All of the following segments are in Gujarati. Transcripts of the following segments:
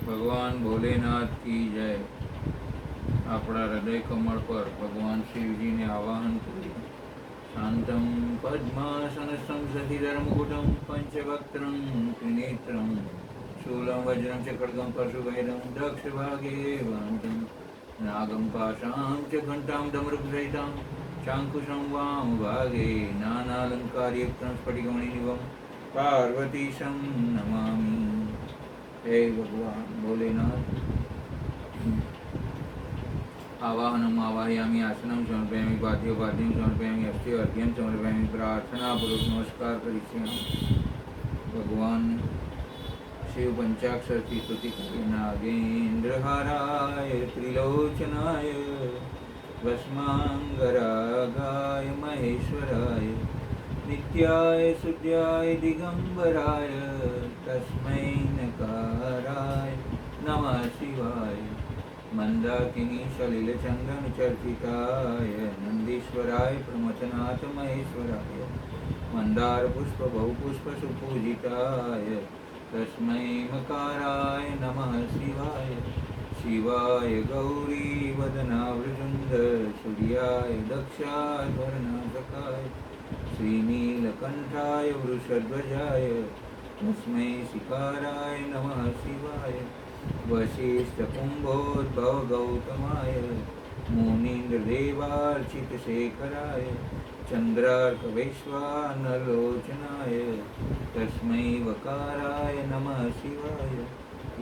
ભગવાન ભોલેનાથ की जय। આપણા હૃદય કમળ પર ભગવાન શિવજીને આવાહન કરી શાંતમ પદ્માસનસ્થમ શશિધરમુકુટમ પંચવક્त्रं ત્રિનેત્રં શૂલમ વજ્રમ ચ ખડ્ગમ પરશુભેદમ દક્ષ ભાગે વાંતમ નાગમ પાશાં ચ ઘંટાં ડમરુકસહિતાં ચાંકુશં વામ ભાગે નાનાલંકારયુક્तं સ્ફટિકમણિનિભં પાર્વતીશં નમામિ। हे भगवान भोलेनाथ। आवाहनम आवाहयामि आसनं समर्पयामि पाद्योपाद्यं समर्पयामि अस्ति अर्घ्यं समर्पयामि प्रार्थनापूर्वक नमस्कार करिष्यामि। भगवान शिव पंचाक्षर स्तुति करिए। नागेन्द्रहाराय त्रिलोचनाय भस्मांगरागाय महेश्वराय नित्याय शुद्धाय दिगंबराय तस्मै नकाराय नमः शिवाय। मंदाकिनी सलिलचंदन चर्चिताय नंदीश्वराय प्रमथनाथ महेश्वराय मंदार पुष्प बहुपुष्प सुपूजिताय तस्मै मकाराय नमः शिवाय। शिवाय गौरी वदनावृजुंड सूर्याय दक्षाध्वर्णासकाय श्रीनीलकंठाय वृषध्वजाय तस्मै शिकाराय नमः शिवाय। वसिष्ठकुम्भोद्भव गौतमाय मुनीन्द्रदेवार्चितशेखराय चन्द्रार्कवैश्वानरलोचनाय तस्मै वकाराय नमः शिवाय।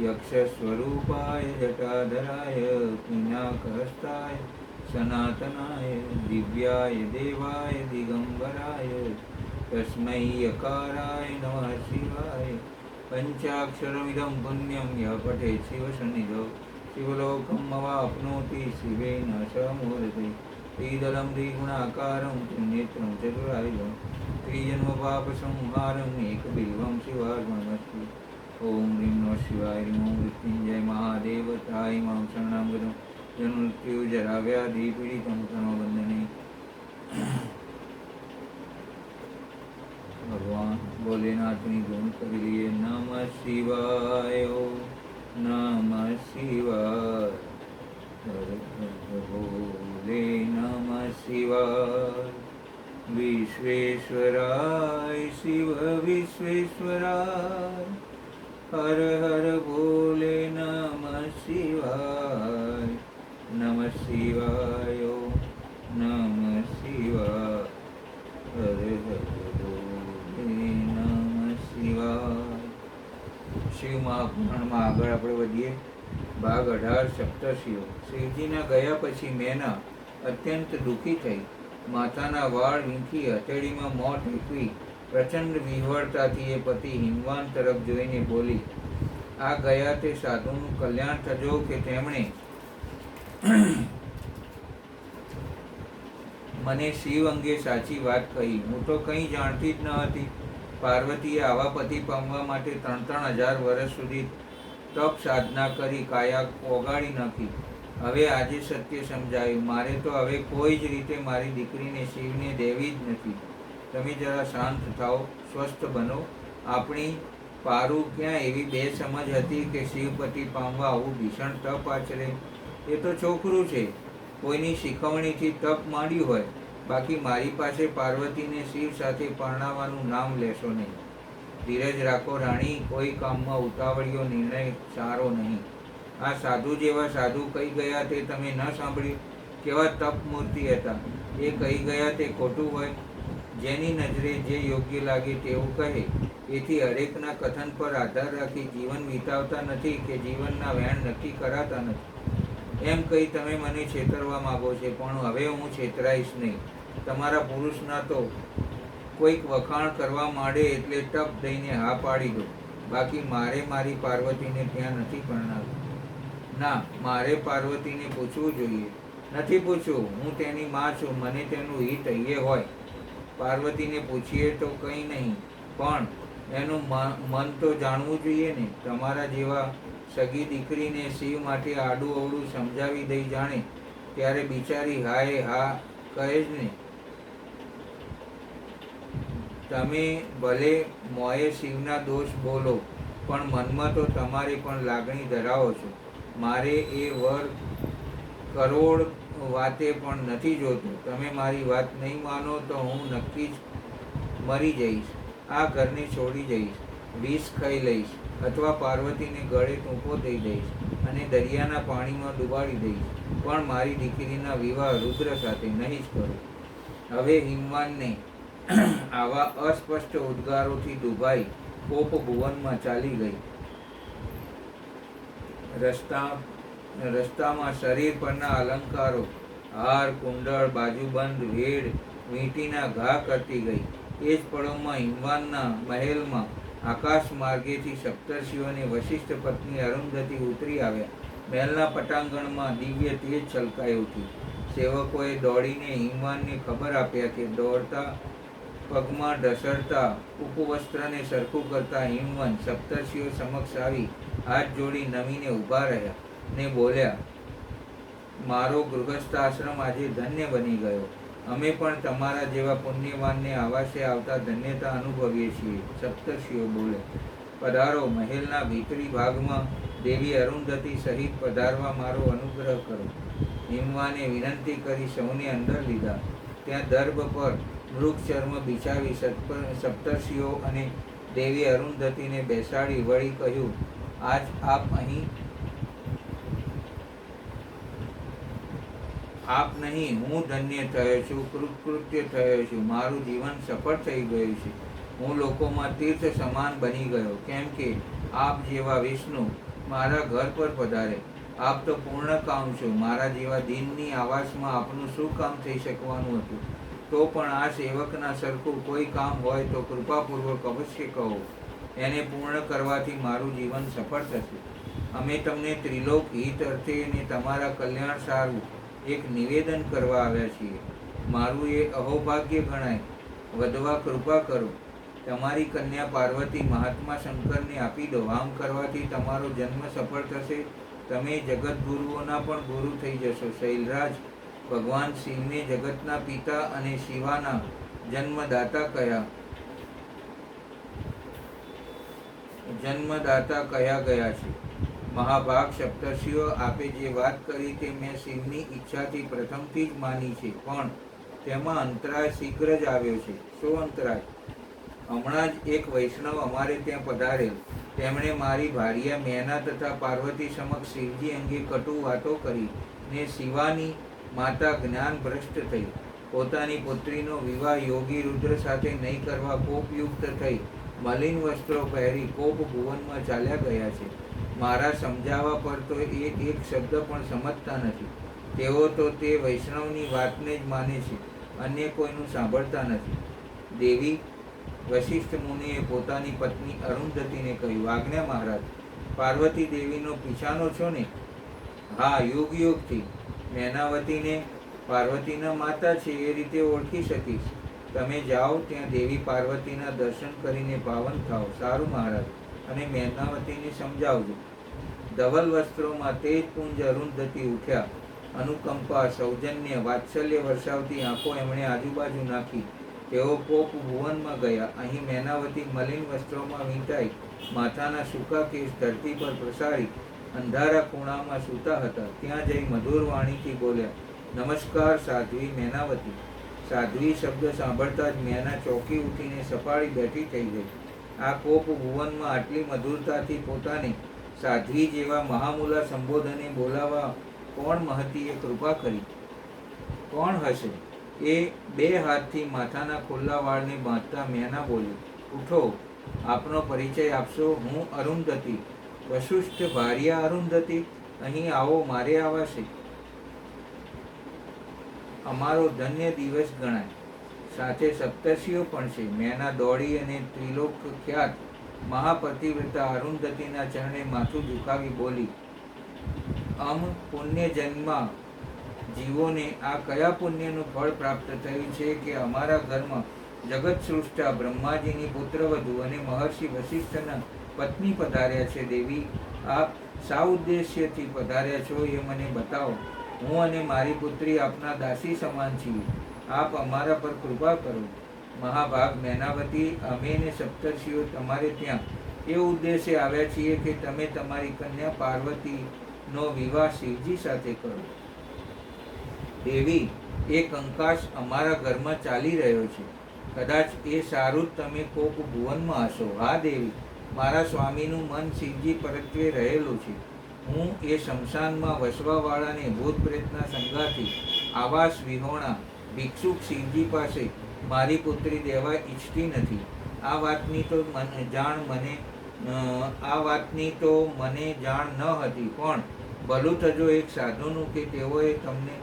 यक्षस्वरूपाय जटाधराय पिनाकहस्ताय सनातनाय दिव्याय देवाय दिगंबराय तस्मै यकाराय नमः शिवाय। पंचाक्षरमिदं पुण्यं यः पठेत् शिवसन्निधौ शिवलोकम् अवाप्नोति शिवेन समूर्ते। त्रिदलं द्विगुणाकारं त्रिनेत्रं चतुरायुधं त्रिजन्मपापसंहारम् एकबिल्वं शिवार्पणमस्तु। ॐ ह्रीं नमः शिवाय। ह्रीं ॐ मृत्युञ्जय महादेवताय मां शरणं गतं जन्ममृत्युजराव्याधिपीडितं तमोबन्धने। भगवान भोलेनाथ की गुण कर लिए। नमः शिवाय नमः शिवाय भोले नमः शिवाय। विश्वेश्वराय शिव विश्वेश्वराय हर हर भोले नमः शिवाय। नमः शिवाय नमः शिवाय हर हर શિવ મહાપુરાણમાં આગળ આપણે વધીએ। ભાગ 18 સપ્તર્ષિઓ। શિવજીના ગયા પછી મેના અત્યંત દુઃખી થઈ માતાના વાળ વીંખી હથેળીમાં મોં ટેકવી પ્રચંડ વિહવળતાથી એ પતિ હિમવાન તરફ જોઈને બોલી, આ ગયા તે સાધુનું કલ્યાણ થજો કે તેમણે મને શિવ અંગે સાચી વાત કહી। હું તો કંઈ જાણતી જ ન હતી। પાર્વતીએ આવા પતિ પામવા માટે 3,000 વર્ષ સુધી તપ સાધના કરી કાયા ઓગાળી નાખી। હવે આજે સત્ય સમજાયું। મારે તો હવે કોઈ જ રીતે મારી દીકરીને શિવને દેવી જ નથી। તમે જરા શાંત થાઓ, સ્વસ્થ બનો। આપણી પારુ ક્યાં એવી બેસમજ હતી કે શિવપતિ પામવા આવું ભીષણ તપ આચરે? એ તો છોકરું છે, કોઈની શીખવણીથી તપ માંડ્યું હોય। બાકી મારી પાસે પાર્વતીને શિવ સાથે પરણાવવાનું નામ લેશો નહીં। ધીરજ રાખો રાણી, કોઈ કામમાં ઉતાવળિયો નિર્ણય સારો નહીં। આ સાધુ જેવા સાધુ કહી ગયા તે તમે ન સાંભળ્યું? કેવા તપ મૂર્તિ હતા। એ કહી ગયા તે ખોટું હોય? જેની નજરે જે યોગ્ય લાગે તેવું કહે, એથી હરેકના કથન પર આધાર રાખી જીવન વિતાવતા નથી કે જીવનના વેણ નક્કી કરાતા નથી। એમ કહી તમે મને છેતરવા માગો છો, પણ હવે હું છેતરાઈશ નહીં। તમારા પુરુષના તો કોઈક વખાણ કરવા માંડે એટલે ટપ દઈને હા પાડી દો। બાકી મારે મારી પાર્વતીને ત્યાં નથી પરણાવી। ના, મારે પાર્વતીને પૂછવું જોઈએ। નથી પૂછવું, હું તેની માં છું, મને તેનું હિત અહીંયા હોય। પાર્વતીને પૂછીએ તો કંઈ નહીં, પણ એનું મન તો જાણવું જોઈએ ને। તમારા જેવા સગી દીકરીને શિવ માટે આડું અવળું સમજાવી દઈ જાણે ત્યારે બિચારી હાય હા કહે જ ને। તમે ભલે મોએ શિવના દોષ બોલો, પણ મનમાં તો તમારે પણ લાગણી ધરાવો છો. મારે એ વર કરોડ વાતે પણ નથી જોતું. તમે મારી વાત નહીં માનો તો હું નક્કી જ મરી જઈશ, આ ઘરને છોડી જઈશ, વિષ ખાઈ લઈશ, અથવા પાર્વતીને ગળે ટૂંપો દઈ દઈશ અને દરિયાના પાણીમાં ડુબાડી દઈશ, પણ મારી દીકરીના વિવાહ રુદ્ર સાથે નહીં જ કરું. હવે હિમવાનને આવા અસ્પષ્ટ ઉદ્ગારોથી દુભાઈ કોપ ભુવનમાં ચાલી ગઈ. રસ્તામાં શરીર પરના અલંકારો, હાર, કુંડળ, બાજુબંધ, વેડ, વીંટીના ઘા કરતી ગઈ. એ જ પળોમાં હિમવાનના મહેલમાં આકાશ માર્ગેથી સપ્તર્ષિઓ અને વશિષ્ઠ પત્ની અરુંધતી ઉતરી આવ્યા. મહેલના પટાંગણમાં દિવ્ય તેજ છલકાઈ ઉઠી. સેવકોએ દોડીને હિમવાનને ખબર આપ્યા કે દોડતા પગમાં ઢસડતા ઉપવસ્ત્રને સરખું કરતા હિમવન સપ્તર્ષિઓ સમક્ષ આવી હાથ જોડી નમીને ઊભા રહ્યા ને બોલ્યા, મારો ગૃહસ્થાશ્રમ આજે ધન્ય બની ગયો. અમે પણ તમારા જેવા પુણ્યવાનને આવાસે આવતા ધન્યતા અનુભવીએ છીએ. સપ્તર્ષિઓ બોલે, પધારો, મહેલના ભીતરી ભાગમાં દેવી અરુંધતી સહિત પધારવા મારો અનુગ્રહ કરો. હિમવાને વિનંતી કરી સૌને અંદર લીધા. ત્યાં દર્ભ પર મૃગચર્મ બિછાવી સપ્તર્ષિઓ અને દેવી અરુંધતીને બેસાડી વળી કહ્યું, આજ આપ નહીં હું ધન્ય થયો છું, કૃતકૃત્ય થયો છું. મારું જીવન સફળ થઈ ગયું છે. હું લોકોમાં તીર્થ સમાન બની ગયો, કેમ કે આપ જેવા વિષ્ણુ મારા ઘર પર પધારે. આપ તો પૂર્ણ કામ છો. મારા જેવા દિનની આવાસમાં આપનું શું કામ થઈ શકવાનું હતું? તો પણ આ સેવકના સરખું કોઈ કામ હોય તો કૃપાપૂર્વક અવશ્ય કહો. એને પૂર્ણ કરવાથી મારું જીવન સફળ થશે. અમે તમને ત્રિલોક હિત અર્થે અને તમારા કલ્યાણ સારું એક નિવેદન કરવા આવ્યા છીએ. મારું એ અહોભાગ્ય ગણાય. વધવા કૃપા કરો. તમારી કન્યા પાર્વતી મહાત્મા શંકરને આપી દો. આમ કરવાથી તમારો જન્મ સફળ થશે. તમે જગતગુરુઓના પણ ગુરુ થઈ જશો. શૈલરાજ, ભગવાન શિવને જગતના પિતા અને શિવાના જન્મદાતા કયા ગયા છે. મહાભાગ સપ્તર્ષિઓ, આપે જે વાત કરી તે મેં શિવની ઈચ્છાથી પ્રથમથી જ માની છે, પણ તેમાં અંતરાય શીઘ્ર જ આવ્યો છે. શું અંતરાય? હમણાં જ એક વૈષ્ણવ અમારે ત્યાં પધારેલ. તેમણે મારી ભાર્યા મેના તથા પાર્વતી સમક્ષ શિવજી અંગે કટુ વાતો કરી ને શિવાની માતા જ્ઞાન ભ્રષ્ટ થઈ. પોતાની પુત્રીનો વિવાહ યોગી રુદ્ર સાથે નહીં કરવા કોપયુક્ત થઈ મલિન વસ્ત્રો પહેરી કોપ ભુવનમાં ચાલ્યા ગયા છે. મારા સમજાવવા પર તો એ એક શબ્દ પણ સમજતા નથી. તેઓ તો તે વૈષ્ણવની વાતને જ માને છે, અન્ય કોઈનું સાંભળતા નથી. દેવી, વશિષ્ઠ મુનિએ પોતાની પત્ની અરુંધતીને કહ્યું, આજ્ઞા મહારાજ, પાર્વતી દેવીનો પીછાનો છો ને? હા, યુગ યુગથી. મેનાવતીને પાર્વતીના માતા છે એ રીતે ઓળખી શકીશ. તમે જાઓ, ત્યાં દેવી પાર્વતીના દર્શન કરીને પાવન થાઓ. સારું મહારાજ, અને મેનાવતીને સમજાવજો. ધવલ વસ્ત્રોમાં તેજપુંજ અરુંધતી ઉઠ્યા. અનુકંપા, સૌજન્ય, વાત્સલ્ય વરસાવતી આંખો એમણે આજુબાજુ નાખી. તેઓ કોપ ભુવનમાં ગયા. અહીં મેનાવતી મલિન વસ્ત્રોમાં વીંટાઈ માથાના સૂકા કેસ ધરતી પર પ્રસારી અંધારા ખૂણામાં સૂતા હતા. ત્યાં જઈ મધુર વાણીથી બોલ્યા, નમસ્કાર સાધ્વી મેનાવતી. સાધ્વી શબ્દ સાંભળતા જ મેના ચોંકી ઉઠીને સપાળી બેઠી થઈ ગઈ. આ કોપ ભુવનમાં આટલી મધુરતાથી પોતાને સાધ્વી જેવા મહામૂલા સંબોધને બોલાવા કોણ મહતીએ કૃપા કરી? કોણ હશે? એ બે હાથથી માથાના ખુલ્લા વાળને બાંધતા મેના બોલી, ઉઠો, આપનો પરિચય આપશો. હું અરુંધતી, વશિષ્ઠ ભાર્યા અરુંધતી. અહીં આવો, મારે આવાશે. અમારો ધન્ય દિવસ ગણાય. સાથે સપ્તર્ષિઓ પણ છે. મેના દોડી અને ત્રિલોક ખ્યાત મહાપતિવ્રતા અરુંધતીના ચરણે માથું ઝુકાવી બોલી, પુણ્ય જન્મમાં જીવોને આ કયા પુણ્યનું ફળ પ્રાપ્ત થયું છે કે અમારા ઘરમાં જગત સૃષ્ટા બ્રહ્માજીની પુત્રવધુ અને મહર્ષિ વશિષ્ઠના પત્ની પધાર્યા છે. દેવી, આપ શા ઉદ્દેશ્યથી પધાર્યા છો એ મને બતાવો. હું અને મારી પુત્રી આપના દાસી સમાન છીએ. આપ અમારા પર કૃપા કરો. મહાભાગ મેનાવતી, અમે ને સપ્તર્ષિઓ તમારે ત્યાં એ ઉદ્દેશે આવ્યા છીએ કે તમે તમારી કન્યા પાર્વતીનો વિવાહ શિવજી સાથે કરો. દેવી, એ કંકાસ અમારા ઘરમાં ચાલી રહ્યો છે. કદાચ એ સારું જ તમે કોક ભુવનમાં હશો. હા દેવી, મારા સ્વામીનું મન શિવજી પરત્વે રહેલું છે. હું એ શમશાનમાં વસવાવાળાને ભૂત પ્રેતના સંગાથી આવાસ વિહોણા ભિક્ષુક શિવજી પાસે મારી પુત્રી દેવા ઈચ્છતી નથી. આ વાતની તો મને જાણ ન હતી, પણ ભલું થજો એક સાધુનું કે તેઓએ તમને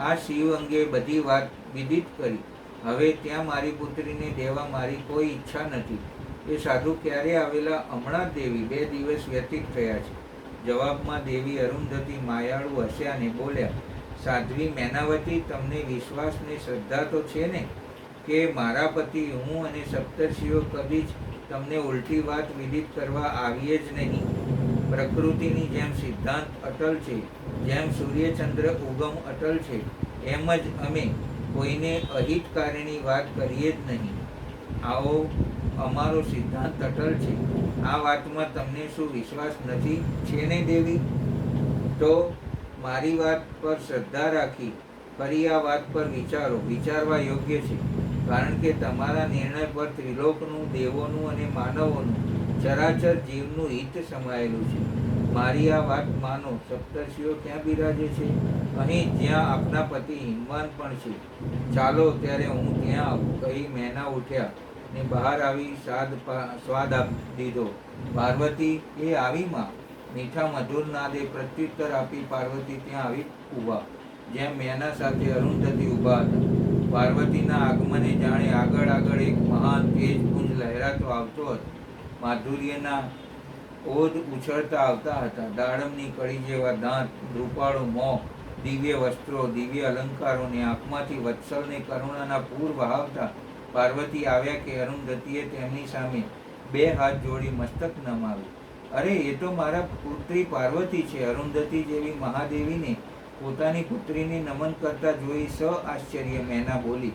આ શિવ અંગે બધી વાત વિદિત કરી. હવે ત્યાં મારી પુત્રીને દેવા મારી કોઈ ઈચ્છા નથી. એ સાધુ ક્યારે આવેલા? હમણાં જ દેવી, 2 દિવસ વ્યતીત થયા છે. જવાબમાં દેવી અરુંધતી માયાળુ હસ્યા ને બોલ્યા, સાધ્વી મેનાવતી, તમને વિશ્વાસ ને શ્રદ્ધા તો છે ને કે મારા પતિ હું અને સપ્તર્ષિઓ કદી જ તમને ઉલટી વાત વિદિત કરવા આવીએ જ નહીં. પ્રકૃતિની જેમ સિદ્ધાંત અટલ છે, જેમ સૂર્યચંદ્ર ઉગમ અટલ છે, એમ જ અમે કોઈને અહિતકારીની વાત કરીએ જ નહીં. આવો અમારો સિદ્ધાંત અટલ છે. આ વાતમાં તમને શું વિશ્વાસ નથી? છે ને દેવી? તો મારી વાત પર શ્રદ્ધા રાખી ફરી આ વાત પર વિચારો. વિચારવા યોગ્ય છે, કારણ કે તમારા નિર્ણય પર ત્રિલોકનું, દેવોનું અને માનવોનું, ચરાચર જીવનું હિત સમાયેલું છે. મારી આ વાત માનો. સપ્તર્ષિઓ ક્યાં બિરાજે છે? અહીં, જ્યાં આપના પતિ હિમવાન પણ છે. ચાલો ત્યારે હું ત્યાં આવું, કહી મેના ઉઠ્યા ને બહાર આવી સ્વાદ આપી દીધો. પાર્વતી, એ આવી માં? મીઠા મધુર નાદે પ્રત્યુત્તર આપી પાર્વતી ત્યાં આવી ઊભા, જ્યાં મેના સાથે અરુંધતી ઊભા હતા. પાર્વતીના આગમને જાણે આગળ આગળ એક મહાન તેજપુંજ લહેરાતો આવતો હતો. માધુર્યના ઓધ ઉછળતા આવતા હતા. દાડમની કળી જેવા દાંત, રૂપાળું મોં, દિવ્ય વસ્ત્રો, દિવ્ય અલંકારો ને આંખમાંથી વત્સલ ને કરુણાના પૂર વહાવતા પાર્વતી આવ્યા કે અરુંધતીએ તેમની સામે 2 હાથ જોડી મસ્તક નમાવ્યું. અરે, એ તો મારા પુત્રી પાર્વતી છે. અરુંધતી જેવી મહાદેવીને પોતાની પુત્રીને નમન કરતા જોઈ આશ્ચર્ય મેના બોલી,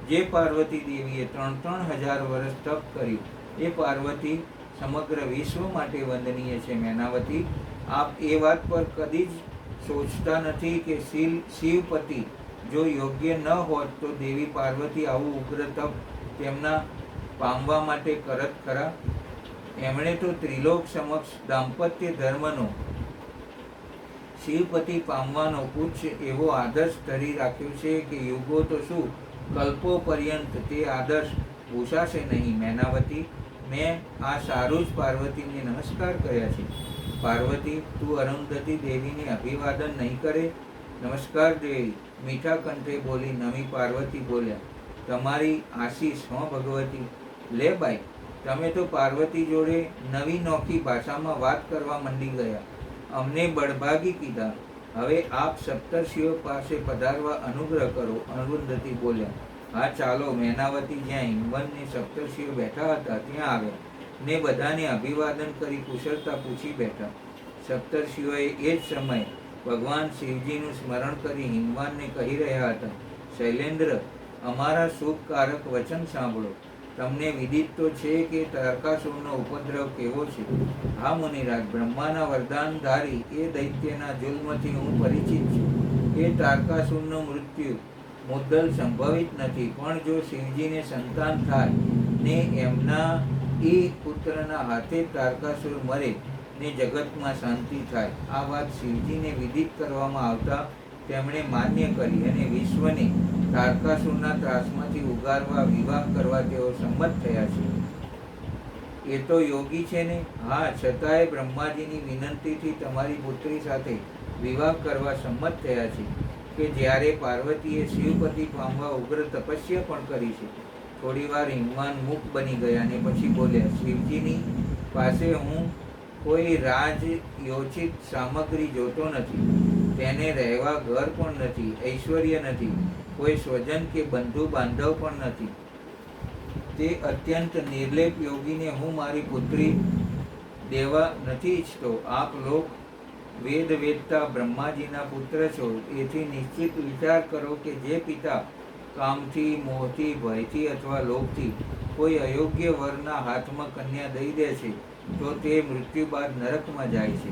જે પાર્વતી દેવીએ 3,000 વર્ષ તપ કર્યું, એ પાર્વતી સમગ્ર વિશ્વ માટે વંદનીય છે. મેનાવતી, આપ એ વાત પર કદી જ સોચતા નથી કે શિવપતિ જો યોગ્ય ન હોત તો દેવી પાર્વતી આવું ઉગ્ર તપ તેમના પામવા માટે કરત ખરા? એમણે તો ત્રિલોક સમક્ષ દાંપત્ય ધર્મનો, શિવપતિ પામવાનો ઉચ્ચ એવો આદર્શ ધરી રાખ્યો છે કે યુગો તો શું, કલ્પો પર્યંત તે આદર્શ ભૂસાશે નહીં. મેનાવતી, મેં આ સારું જ પાર્વતીને નમસ્કાર કર્યા છે. પાર્વતી, તું અરુંધતી દેવીને અભિવાદન નહીં કરે? નમસ્કાર દેવી, મીઠા કંઠે બોલી નમી પાર્વતી બોલ્યા, તમારી આશીષ હો ભગવતી. લે બાઈ, તમે તો પાર્વતી જોડે નવી નોખી ભાષામાં વાત કરવા મંડી ગયા. અમને બળભાગી કીધા. હવે આપ સપ્તર્ષિઓ પાસે પધારવા અનુગ્રહ કરો. અરુંધતી બોલ્યા, હા ચાલો. મેનાવતી જ્યાં હિમવન ને સપ્તર્ષિઓ બેઠા હતા ત્યાં આવ્યા ને બધાને અભિવાદન કરી કુશળતા પૂછી બેઠા. સપ્તર્ષિઓએ એ જ સમયે ભગવાન શિવજીનું સ્મરણ કરી હિમવાનને કહી રહ્યા હતા, શૈલેન્દ્ર, અમારા શુભકારક વચન સાંભળો. તમને વિદિત તો છે કે તારકાસુરનો ઉપદ્રવ કેવો છે. હા મુનિરાજ, બ્રહ્માના વરદાનધારી એ દૈત્યના જુલ્મથી હું પરિચિત છું. એ તારકાસુરનું મૃત્યુ મુદ્દલ સંભવિત નથી, પણ જો શિવજીને સંતાન થાય ને એમના એ પુત્રના હાથે તારકાસુર મરે ને જગતમાં શાંતિ થાય. આ વાત શિવજીને વિદિત કરવામાં આવતા તેમણે માન્ય કરી અને વિશ્વને તારકાસુરના ત્રાસમાંથી ઉગારવા વિવાહ કરવા તેઓ સંમત થયા છે. એ તો યોગી છે ને? હા, છતાંય બ્રહ્માજીની વિનંતીથી તમારી પુત્રી સાથે વિવાહ કરવા સંમત થયા છે કે જ્યારે પાર્વતીએ શિવપતિ પામવા ઉગ્ર તપસ્યા પણ કરી છે. થોડી વાર હિમવાન મુખ બની ગયા અને પછી બોલ્યા, શિવજીની પાસે હું કોઈ રાજયોચિત સામગ્રી જોતો નથી. તેને રહેવા ઘર પણ નથી, ઐશ્વર્ય નથી, કોઈ સ્વજન કે બંધુ બાંધવ પણ નથી. તે અત્યંત નિર્લેપ યોગીને હું મારી પુત્રી દેવા નથી ઈચ્છતો. આપ લોક વેદ વેદતા બ્રહ્માજીના પુત્ર છો, એથી નિશ્ચિત વિચાર કરો કે જે પિતા કામથી, મોહથી, ભયથી અથવા લોભથી કોઈ અયોગ્ય વરના હાથમાં કન્યા દઈ દે છે તો તે મૃત્યુ બાદ નરકમાં જાય છે.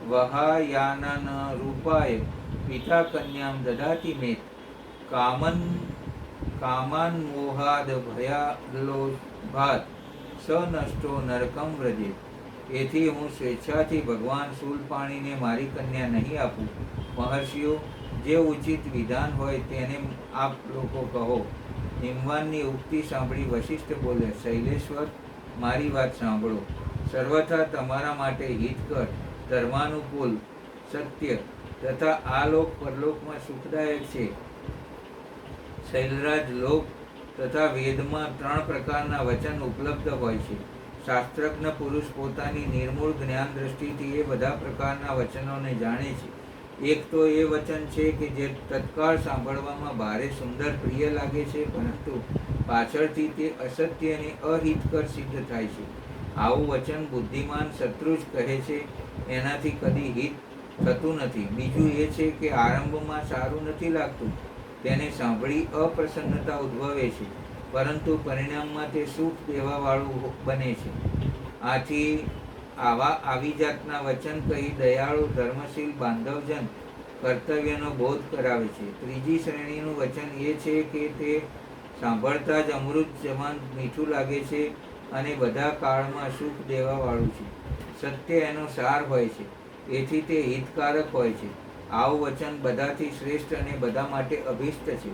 વહાયાનન રૂપાય પિતા કન્યામ દદાતિ મેત કામાન મોહાદ ભયાલોભાત સ નષ્ટો નરકમ વ્રજે. એથી હું સ્વેચ્છાથી ભગવાન શૂલપાણીને મારી કન્યા નહીં આપું. મહર્ષિઓ, જે ઉચિત વિધાન હોય તેને આપ લોકો કહો. હિમવાનની ઉક્તિ સાંભળી વશિષ્ઠ બોલે, શૈલેશ્વર, મારી વાત સાંભળો. સર્વથા તમારા માટે હિતકર, ધર્માનુકૂળ, સત્ય તથા આ લોક પરલોકમાં સુખદાયક છે. શૈલરાજ, લોક તથા વેદમાં 3 પ્રકારના વચન ઉપલબ્ધ હોય છે. શાસ્ત્રજ્ઞ પુરુષ પોતાની નિર્મૂળ જ્ઞાન દ્રષ્ટિથી એ બધા પ્રકારના વચનોને જાણે છે. એક તો એ વચન છે કે જે તત્કાળ સાંભળવામાં ભારે સુંદર પ્રિય લાગે છે, પરંતુ પાછળથી તે અસત્ય અને અહિતકર સિદ્ધ થાય છે. આવું વચન બુદ્ધિમાન શત્રુ જ કહે છે, એનાથી કદી હિત થતું નથી. બીજું એ છે કે આરંભમાં સારું નથી લાગતું, તેને સાંભળી અપ્રસન્નતા ઉદ્ભવે છે, પરંતુ પરિણામમાં તે સુખ દેવાવાળું બને છે. આથી આવી જાતના વચન કહી દયાળુ, ધર્મશીલ બાંધવજન કર્તવ્યનો બોધ કરાવે છે. ત્રીજી શ્રેણીનું વચન એ છે કે તે સાંભળતા જ અમૃત સમાન મીઠું લાગે છે અને બધા કાળમાં સુખ દેવાવાળું છે. સત્ય એનો સાર હોય છે, એથી તે હિતકારક હોય છે. આવું વચન બધાથી શ્રેષ્ઠ અને બધા માટે અભિષ્ટ છે.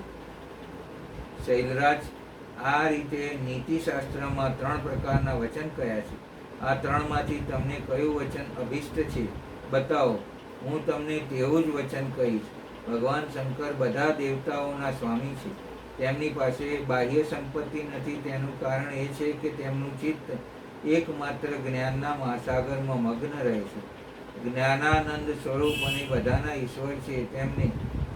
શૈલરાજ, આ રીતે નીતિશાસ્ત્રમાં 3 પ્રકારના વચન કયા છે. આ 3માંથી તમને કયું વચન અભિષ્ટ છે, બતાવો. હું તમને તેવું જ વચન કહીશ. ભગવાન શંકર બધા દેવતાઓના સ્વામી છે. તેમની પાસે બાહ્ય સંપત્તિ નથી. તેનું કારણ એ છે કે તેમનું ચિત્ત એકમાત્ર જ્ઞાનના મહાસાગરમાં મગ્ન રહે છે. જ્ઞાનાનંદ સ્વરૂપ અને બધાના ઈશ્વર છે. તેમને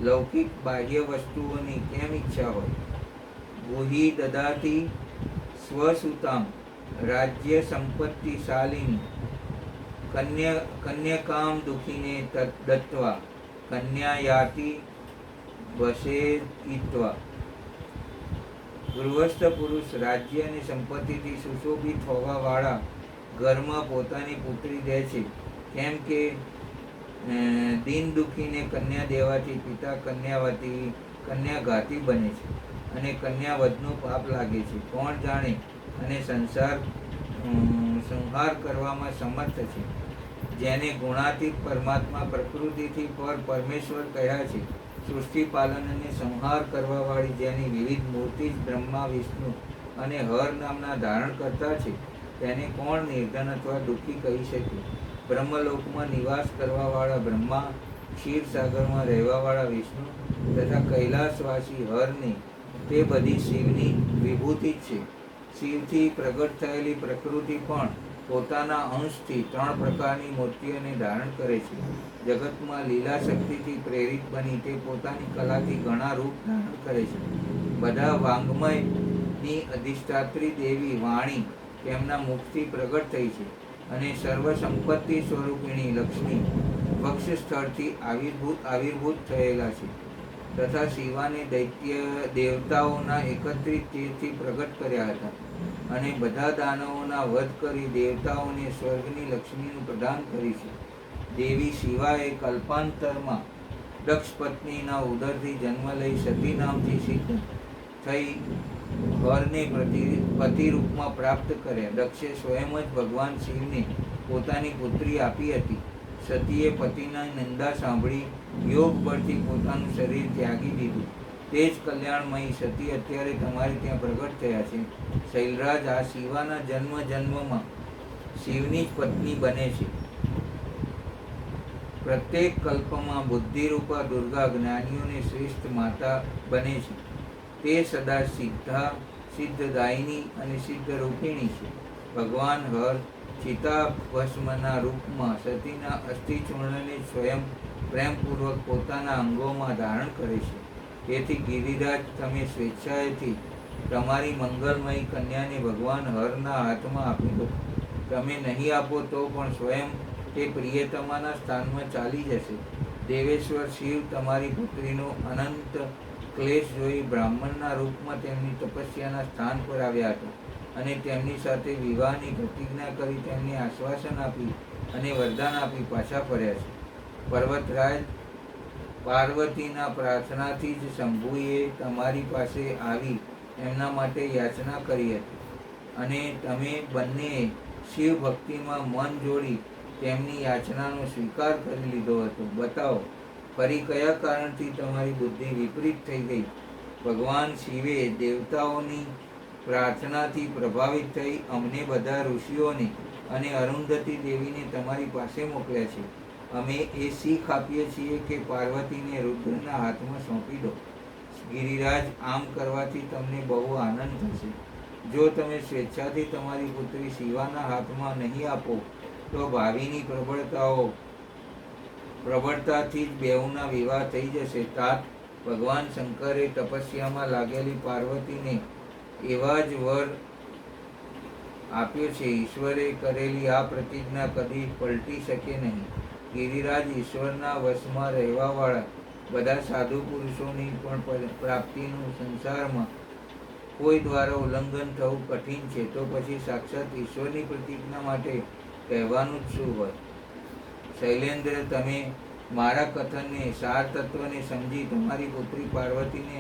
લૌકિક બાહ્ય વસ્તુઓની કેમ ઈચ્છા હોય? ગુહી દદાતી સ્વસુતામ રાજ્ય સંપત્તિશાલિની કન્યકામ દુખીને દત્વા કન્યા યાતિ વશેયિત્વા. ગૃહસ્થ પુરુષ રાજ્ય અને સંપત્તિથી સુશોભિત હોવાવાળા ઘરમાં પોતાની પુત્રી દે છે. કેમ કે દીન દુખીને કન્યા દેવાથી પિતા કન્યાઘાતી બને છે અને કન્યાવધનું પાપ લાગે છે. કોણ જાણે અને સંહાર કરવામાં સમર્થ છે. જેને ગુણાતીત પરમાત્મા પ્રકૃતિથી પર પરમેશ્વર કહ્યા છે. સૃષ્ટિ પાલન અને સંહાર કરવાવાળી જેની વિવિધ મૂર્તિ જ બ્રહ્મા, વિષ્ણુ અને હર નામના ધારણ કરતા છે, તેને કોણ નિર્ધન અથવા દુઃખી કહી શકે? બ્રહ્મલોકમાં નિવાસ કરવાવાળા બ્રહ્મા, ક્ષીરસાગરમાં રહેવાવાળા વિષ્ણુ તથા કૈલાસવાસી હરને તે બધી શિવની વિભૂતિ જ છે. શિવથી પ્રગટ થયેલી પ્રકૃતિ પણ પોતાના અંશથી 3 પ્રકારની મૂર્તિઓને ધારણ કરે છે. જગતમાં લીલા શક્તિથી પ્રેરિત બની તે પોતાની કલાથી ઘણા રૂપ ધારણ કરે છે. બધા વાંગ્મયની અધિષ્ઠાત્રી દેવી વાણી તેમના મુખથી પ્રગટ થઈ છે અને સર્વ સંપત્તિ સ્વરૂપિણી લક્ષ્મી વક્ષ સ્થળથી આવિર્ભૂત થયેલા છે તથા શિવાને દેવતાઓના એકત્રિત તેજથી પ્રગટ કર્યા હતા અને બધા દાનવોના વધ કરી દેવતાઓને સ્વર્ગની લક્ષ્મીનું પ્રદાન કરી છે. દેવી શિવાએ કલ્પાંતરમાં દક્ષ પત્નીના ઉદરથી જન્મ લઈ સતી નામથી સિદ્ધ થઈ હરને પતિ રૂપમાં પ્રાપ્ત કર્યા. દક્ષે સ્વયં જ ભગવાન શિવને પોતાની પુત્રી આપી હતી. સતીએ પતિના નિંદા સાંભળી યોગ પરથી પોતાનું શરીર ત્યાગી દીધું. તે જ કલ્યાણમયી સતી અત્યારે તમારે ત્યાં પ્રગટ થયા છે. શૈલરાજ, આ શિવાના જન્મમાં શિવની જ પત્ની બને છે. પ્રત્યેક કલ્પમાં બુદ્ધિરૂપા દુર્ગા જ્ઞાનીઓને શ્રેષ્ઠ માતા બને છે. તે સદા સિદ્ધદાયિની અને સિદ્ધરૂપિણી છે. ભગવાન હર ચિતાભસ્મના રૂપમાં સતીના અસ્થિચૂર્ણને સ્વયં પ્રેમપૂર્વક પોતાના અંગોમાં ધારણ કરે છે. તેથી ગિરિરાજ, તમે સ્વેચ્છાએથી તમારી મંગલમયી કન્યાને ભગવાન હરના હાથમાં આપી દો. તમે નહીં આપો તો પણ સ્વયં તે પ્રિયતમાના સ્થાનમાં ચાલી જશે. દેવેશ્વર શિવ તમારી પુત્રીનો અનંત ક્લેશ જોઈ બ્રાહ્મણના રૂપમાં તેમની તપસ્યાના સ્થાન પર આવ્યા હતા. અને તેમની સાથે વિવાહની પ્રતિજ્ઞા કરી તેમને આશ્વાસન આપી અને વરદાન આપી પાછા ફર્યા છે. પર્વતરાજ પાર્વતીના પ્રાર્થનાથી જ શંભુએ તમારી પાસે આવી એમના માટે યાચના કરી હતી અને તમે બંને શિવ ભક્તિમાં મન જોડી તેમની યાચનાનો સ્વીકાર કરી લીધો હતો. બતાવો, ફરી કયા કારણથી તમારી બુદ્ધિ વિપરીત થઈ ગઈ? ભગવાન શિવે દેવતાઓની પ્રાર્થનાથી પ્રભાવિત થઈ અમને બધા ઋષિઓને અને અરુંધતી દેવીને તમારી પાસે મોકલ્યા છે. અમે એ શીખ આપીએ છીએ કે પાર્વતીને રુદ્રના હાથમાં સોંપી દો. ગિરિરાજ, આમ કરવાથી તમને બહુ આનંદ થશે. જો તમે સ્વેચ્છાથી તમારી પુત્રી શિવાના હાથમાં નહીં આપો તો ભાવિની પ્રબળતાથી જ બેઉના વિવાહ થઈ જશે. તાત ભગવાન શંકરે તપસ્યામાં લાગેલી પાર્વતીને એવા જ વર આપ્યો છે. ઈશ્વરે કરેલી આ પ્રતિજ્ઞા કદી પલટી શકે નહીં. ગિરિરાજ, ઈશ્વરના વશમાં રહેવાવાળા બધા સાધુ પુરુષોની પણ પ્રાપ્તિનું સંસારમાં કોઈ દ્વારા ઉલ્લંઘન થવું કઠિન છે. તો પછી સાક્ષાત ઈશ્વરની પ્રતિજ્ઞા માટે કહેવાનું જ શું હોય? શૈલેન્દ્ર, તમે મારા કથનને સાર તત્વને સમજી તમારી પુત્રી પાર્વતીને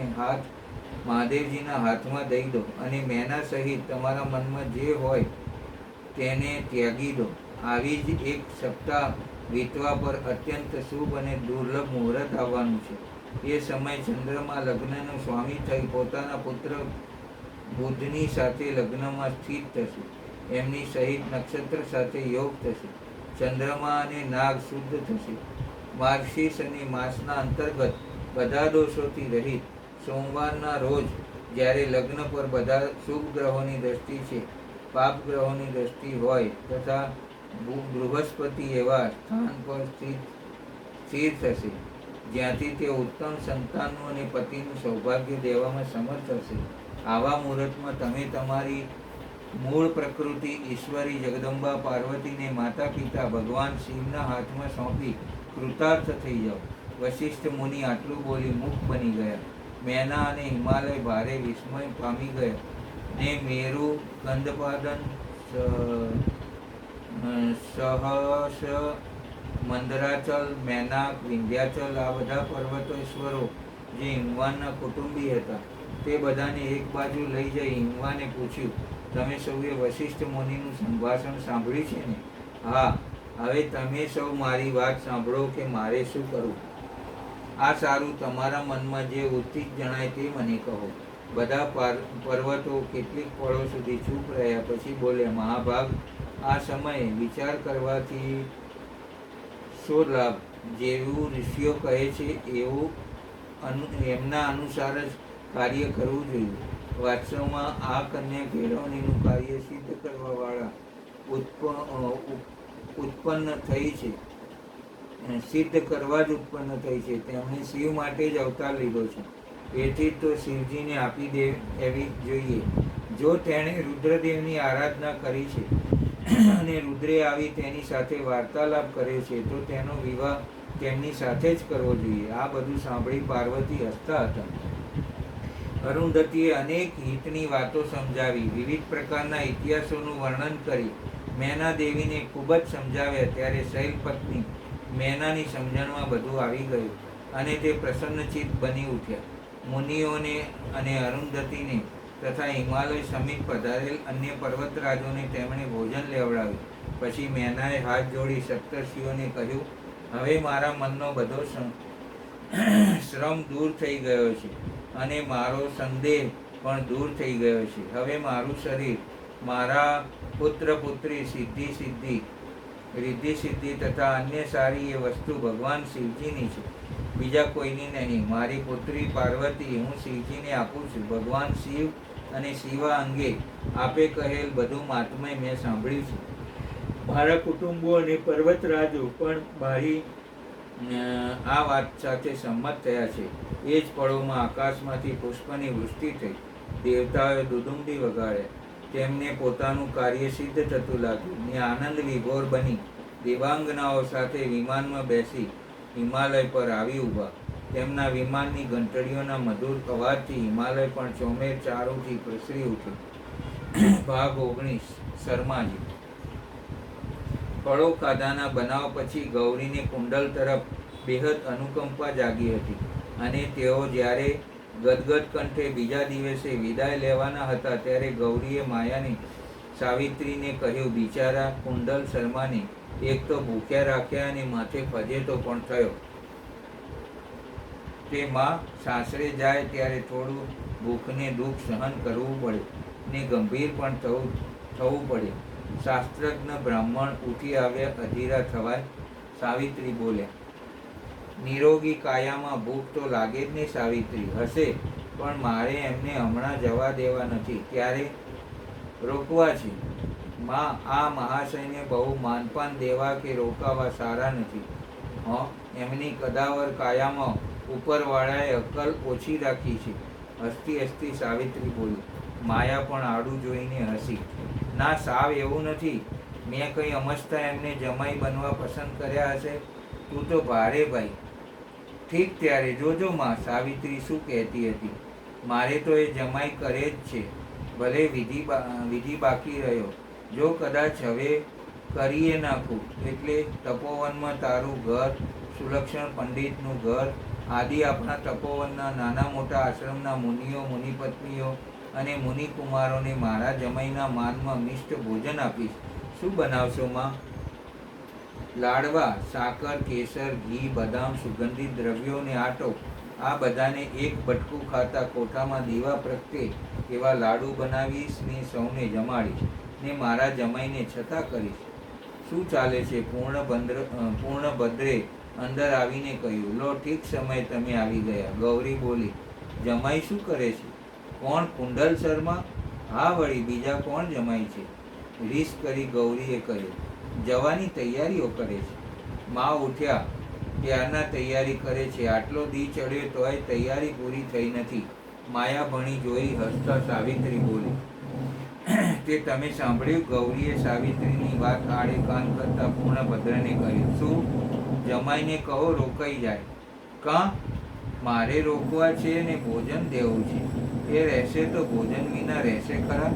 મહાદેવજીના હાથમાં દઈ દો અને મેના સહિત તમારા મનમાં જે હોય તેને ત્યાગી દો. આવી જ એક સપ્તાહ વીતવા પર અત્યંત શુભ અને દુર્લભ મુહૂર્ત આવવાનું છે. એ સમય ચંદ્રમા લગ્નનો સ્વામી થઈ પોતાના પુત્ર બુધની સાથે લગ્નમાં સ્થિત થશે. એમની સહિત નક્ષત્ર સાથે યોગ થશે. ચંદ્રમા અને નાગ શુદ્ધ થશે. માર્ગશીર્ષ અને માસના અંતર્ગત બધા દોષોથી રહિત સોમવારના રોજ જ્યારે લગ્ન પર બધા શુભ ગ્રહોની દ્રષ્ટિ છે, પાપ ગ્રહોની દ્રષ્ટિ હોય તથા બૃહસ્પતિ એવા સ્થાન પર સ્થિર થશે જ્યાંથી તે ઉત્તમ સંતાનનું અને પતિનું સૌભાગ્ય દેવામાં સમર્થ હશે. આવા મુહૂર્તમાં તમે તમારી મૂળ પ્રકૃતિ ઈશ્વરી જગદંબા પાર્વતીને માતા પિતા ભગવાન શિવના હાથમાં સોંપી કૃતાર્થ થઈ જાઓ. વશિષ્ઠ મુનિ આટલું બોલી મુખ બની ગયા. મેના અને હિમાલય ભારે વિસ્મય પામી ગયા ને મેરુ, ગંધપાદન, સહસ, મંદરાચલ, મેનાક, વિંધ્યાચલ આ બધા પર્વતેશ્વરો જે હિમવાનના કુટુંબી હતા તે બધાને એક બાજુ લઈ જઈ હિમવાને પૂછ્યું, તમે સૌએ વશિષ્ઠ મુનિનું સંભાષણ સાંભળ્યું છે ને? હા. હવે તમે સૌ મારી વાત સાંભળો કે મારે શું કરવું. આ સારું, તમારા મનમાં જે ઉચિત જણાય તે મને કહો. બધા પર્વતો કેટલીક પળો સુધી ચૂપ રહ્યા પછી બોલ્યા, મહાભાગ, આ સમયે વિચાર કરવાથી શો લાભ? જેવું ઋષિઓ કહે છે એવું એમના અનુસાર જ કાર્ય કરવું જોઈએ. વાસ્તવમાં આ કન્યા કેળવણીનું કાર્ય સિદ્ધ કરવાવાળા ઉત્પન્ન થઈ છે, સિદ્ધ કરવા જ ઉત્પન્ન થઈ છે. તેમણે શિવ માટે જ અવતાર લીધો છે. એથી તો શિવજીને આપી દેવી જોઈએ. જો તેણે રુદ્રદેવની આરાધના કરી છે અને રુદ્રે આવી તેની સાથે વાર્તાલાપ કર્યો છે તો તેનો વિવાહ તેમની સાથે જ કરવો જોઈએ. આ બધું સાંભળી પાર્વતી હસતા હતા. અરુંધતીએ અનેક હિતની વાતો સમજાવી, વિવિધ પ્રકારના ઇતિહાસોનું વર્ણન કરી મેના દેવીને ખૂબ જ સમજાવ્યા. ત્યારે શૈલપત્ની મેનાની સમજણમાં બધું આવી ગયું અને તે પ્રસન્નચિત્ત બની ઉઠ્યા. મુનિઓને અને અરુંધતીને તથા હિમાલય સમીપ પધારેલ અન્ય પર્વતરાજોને તેમણે ભોજન લેવડાવ્યું. પછી મેનાએ હાથ જોડી સપ્તર્ષિઓને કહ્યું, હવે મારા મનનો બધો શ્રમ દૂર થઈ ગયો છે અને મારો સંદેહ પણ દૂર થઈ ગયો છે. હવે મારું શરીર, મારા પુત્ર પુત્રી, રિદ્ધિ સિદ્ધિ તથા અન્ય સારી એ વસ્તુ ભગવાન શિવજીની છે, બીજા કોઈની નહીં. મારી પુત્રી પાર્વતી હું શિવજીને આપું છું. ભગવાન શિવ અને શિવા અંગે આપે કહેલ બધું મહાત્મય મેં સાંભળ્યું છે. મારા કુટુંબો અને પર્વતરાજો પણ મારી આ વાત સાથે સંમત થયા છે. એ જ પળોમાં આકાશમાંથી પુષ્પની વૃષ્ટિ થઈ. દેવતાઓએ દુદુંબી વગાડ્યા. તેમને પોતાનું કાર્ય સિદ્ધ થતું લાગ્યું ને આનંદ વિભોર બની દેવાંગનાઓ સાથે વિમાનમાં બેસી હિમાલય પર આવી ઊભા. તેમના વિમાનની ઘંટડીઓના મધુર અવાજથી હિમાલય પણ ચોમેર ચારોથી પ્રસરી ઉઠ્યું. ભાગ 19 શર્માજી. ફળો ખાધાના બનાવ પછી ગૌરીને કુંડલ તરફ બેહદ અનુકંપા જાગી હતી અને તેઓ જ્યારે ગદગદ કંઠે બીજા દિવસે વિદાય લેવાના હતા ત્યારે ગૌરીએ માયાની સાવિત્રીને કહ્યું, બિચારા કુંડલ શર્માને એક તો ભૂખ્યા રાખ્યા અને માથે ફજેતો પણ થયો. તે માં સાસરે જાય ત્યારે થોડું ભૂખને દુઃખ સહન કરવું પડે ને ગંભીર પણ થવું પડે. શાસ્ત્રજ્ઞ બ્રાહ્મણ ઉઠી આવ્યા, અધીરા થવાય. સાવિત્રી બોલ્યા, નિરોગી કાયામાં ભૂખ તો લાગે જ ને સાવિત્રી. હશે, પણ મારે એમને હમણાં જવા દેવા નથી, ત્યારે રોકવા છે. માં, આ મહાશયને બહુ માનપાન દેવા કે રોકાવા સારા નથી. એમની કદાવર કાયામાં ઉપરવાળાએ અક્કલ ઓછી રાખી છે. હસતી હસતી સાવિત્રી બોલી. માયા પણ આડું જોઈને હસી. ના, સાવ એવું નથી. મેં કંઈ અમસ્તા એમને જમાઈ બનવા પસંદ કર્યા હશે. તું તો ભારે ભાઈ. ઠીક, ત્યારે જોજો માં સાવિત્રી શું કહેતી હતી. મારે તો એ જમાઈ કરે જ છે, ભલે વિધિ બાકી રહ્યો. જો કદાચ હવે કરીએ નાખું એટલે તપોવનમાં તારું ઘર, સુલક્ષણ પંડિતનું ઘર, આદિ આપણા તપોવનના નાના મોટા આશ્રમના મુનિઓ, મુનિપત્નીઓ અને મુનિકુમારોને મારા જમાઈના માનમાં મિષ્ટ ભોજન આપીશ. શું બનાવશો માં? લાડવા, સાકર, કેસર, ઘી, બદામ, સુગંધિત દ્રવ્યો ને આટો, આ બધાને એક બટકું ખાતા કોઠામાં દીવા પ્રગટે એવા લાડુ બનાવીશ ને સૌને જમાડીશ ને મારા જમાઈને છતાં કરીશ. શું ચાલે છે? પૂર્ણભદ્રે અંદર આવીને કહ્યું. લો, ઠીક સમય તમે આવી ગયા. ગૌરી બોલી. જમાઈ શું કરે છે? કોણ? કુંડલ શર્મા? હા વળી, બીજા કોણ જમાઈ છે? રીસ કરી ગૌરીએ કહ્યું. જવાની તૈયારીઓ કરે છે. માં ઉઠ્યા ત્યારના તૈયારી કરે છે. આટલો દી ચડ્યો તોય તૈયારી પૂરી થઈ નથી. માયા ભણી જોઈ હસતા સાવિત્રી બોલી. તે તમે સાંભળ્યું? ગૌરીએ સાવિત્રીની વાત આડે કાન કરતા પૂર્ણભદ્રને કહ્યું. શું? જમાઈને કહો રોકાઈ જાય. કાં? મારે રોકવા છે ને ભોજન દેવું છે. એ રહેશે તો ભોજન વિના રહેશે ખરા?